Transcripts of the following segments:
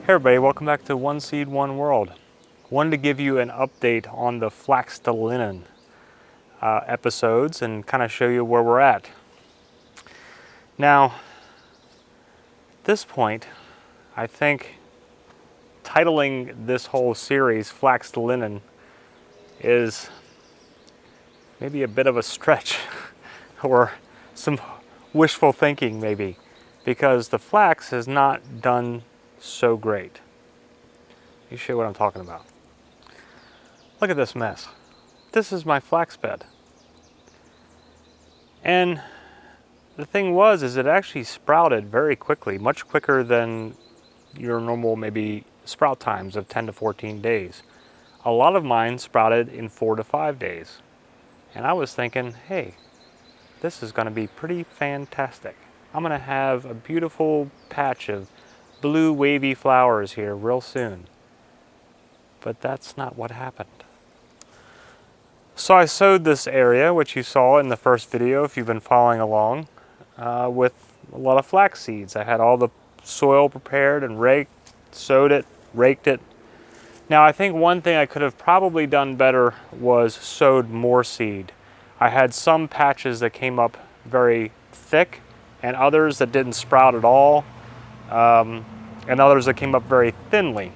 Hey everybody, welcome back to One Seed, One World. Wanted to give you an update on the flax to linen episodes and kind of show you where we're at. Now, at this point, I think titling this whole series Flax to Linen is maybe a bit of a stretch or some wishful thinking maybe, because the flax has not done so great. Let me show you what I'm talking about. Look at this mess. This is my flax bed. And the thing is it actually sprouted very quickly, much quicker than your normal maybe sprout times of 10 to 14 days. A lot of mine sprouted in 4 to 5 days. And I was thinking, hey, this is gonna be pretty fantastic. I'm gonna have a beautiful patch of blue wavy flowers here real soon. But that's not what happened. So I sowed this area, which you saw in the first video if you've been following along, with a lot of flax seeds. I had all the soil prepared and raked, sowed it, raked it. Now I think one thing I could have probably done better was sowed more seed. I had some patches that came up very thick and others that didn't sprout at all. And others that came up very thinly.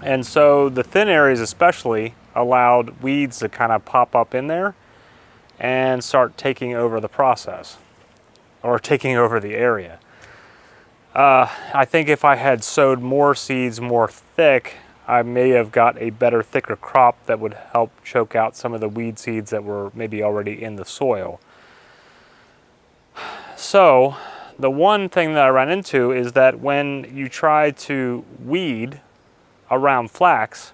And so the thin areas especially allowed weeds to kind of pop up in there and start taking over the process, or taking over the area. I think if I had sowed more seeds more thick, I may have got a better, thicker crop that would help choke out some of the weed seeds that were maybe already in the soil. So the one thing that I ran into is that when you try to weed around flax,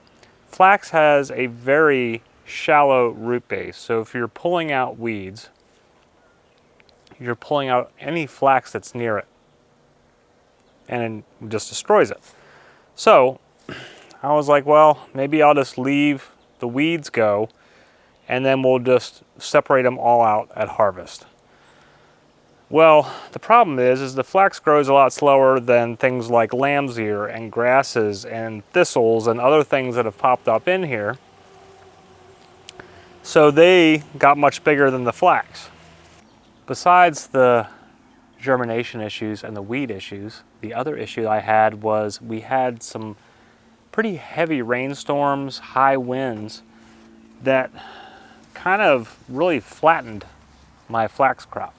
flax has a very shallow root base. So if you're pulling out weeds, you're pulling out any flax that's near it, and it just destroys it. So I was like, well, maybe I'll just leave the weeds go, and then we'll just separate them all out at harvest. Well, the problem is the flax grows a lot slower than things like lamb's ear and grasses and thistles and other things that have popped up in here. So they got much bigger than the flax. Besides the germination issues and the weed issues, the other issue I had was we had some pretty heavy rainstorms, high winds that kind of really flattened my flax crop.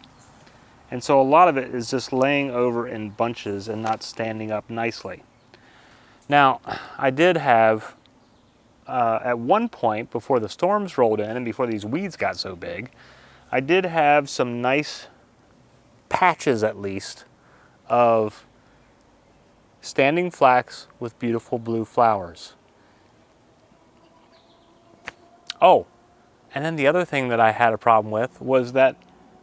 And so a lot of it is just laying over in bunches and not standing up nicely. Now, I did have, at one point before the storms rolled in and before these weeds got so big, I did have some nice patches at least of standing flax with beautiful blue flowers. Oh, and then the other thing that I had a problem with was that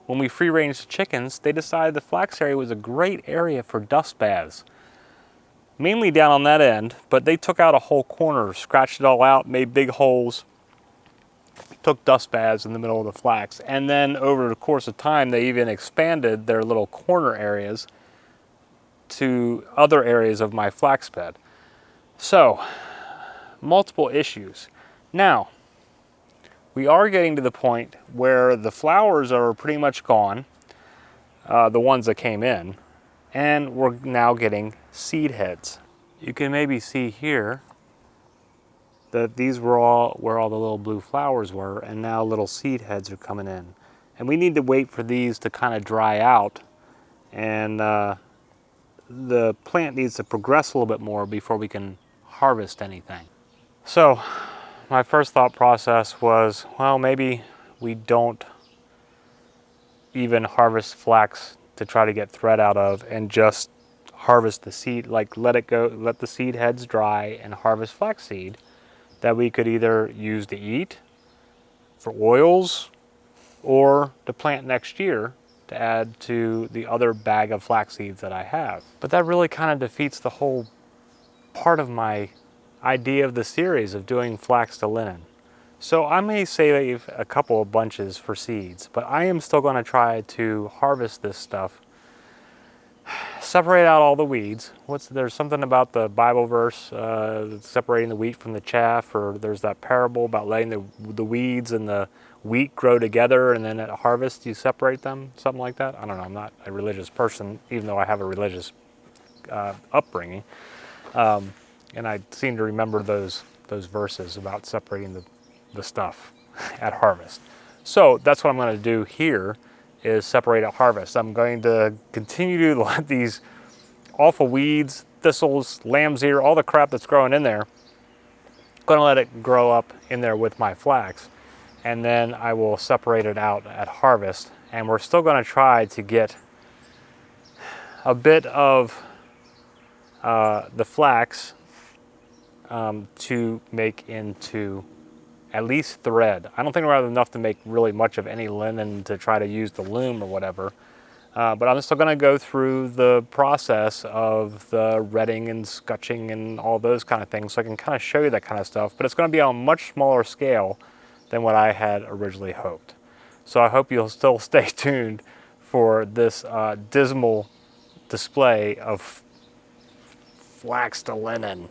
when we free-ranged the chickens, they decided the flax area was a great area for dust baths. Mainly down on that end, but they took out a whole corner, scratched it all out, made big holes, took dust baths in the middle of the flax. And then over the course of time, they even expanded their little corner areas to other areas of my flax bed. So, multiple issues. Now, we are getting to the point where the flowers are pretty much gone, the ones that came in, and we're now getting seed heads. You can maybe see here that these were all where all the little blue flowers were, and now little seed heads are coming in. And we need to wait for these to kind of dry out, and the plant needs to progress a little bit more before we can harvest anything. So, my first thought process was, well, maybe we don't even harvest flax to try to get thread out of and just harvest the seed, like let it go, let the seed heads dry and harvest flax seed that we could either use to eat, for oils, or to plant next year to add to the other bag of flax seeds that I have. But that really kind of defeats the whole part of my idea of the series of doing flax to linen. So I may save a couple of bunches for seeds, but I am still going to try to harvest this stuff separate out all the weeds. There's something about the Bible verse separating the wheat from the chaff, or there's that parable about letting the weeds and the wheat grow together, and then at harvest you separate them, something like that. I don't know. I'm not a religious person, even though I have a religious upbringing, and I seem to remember those verses about separating the stuff at harvest. So that's what I'm going to do here, is separate at harvest. I'm going to continue to let these awful weeds, thistles, lamb's ear, all the crap that's growing in there, going to let it grow up in there with my flax, and then I will separate it out at harvest. And we're still going to try to get a bit of the flax to make into at least thread. I don't think we're going to have enough to make really much of any linen to try to use the loom or whatever. But I'm still going to go through the process of the retting and scutching and all those kind of things, so I can kind of show you that kind of stuff. But it's going to be on a much smaller scale than what I had originally hoped. So I hope you'll still stay tuned for this dismal display of flax to linen.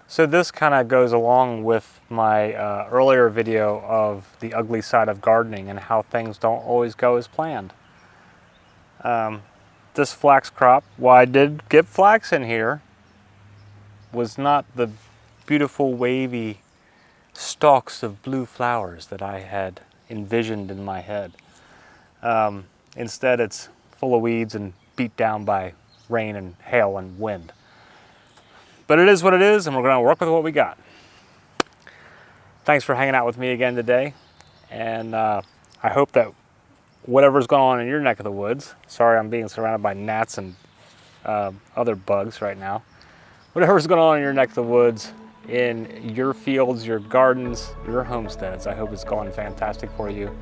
So this kind of goes along with my earlier video of the ugly side of gardening and how things don't always go as planned. This flax crop, while I did get flax in here, was not the beautiful wavy stalks of blue flowers that I had envisioned in my head. Instead, it's full of weeds and beat down by rain and hail and wind. But it is what it is, and we're going to work with what we got. Thanks for hanging out with me again today, and I hope that whatever's going on in your neck of the woods, sorry I'm being surrounded by gnats and other bugs right now, whatever's going on in your neck of the woods, in your fields, your gardens, your homesteads, I hope it's going fantastic for you,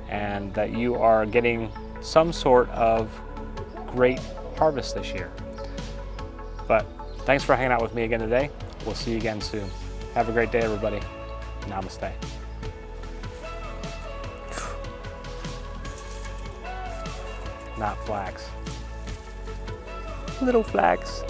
and that you are getting some sort of great harvest this year. But thanks for hanging out with me again today. We'll see you again soon. Have a great day, everybody. Namaste. Not flax. Little flax.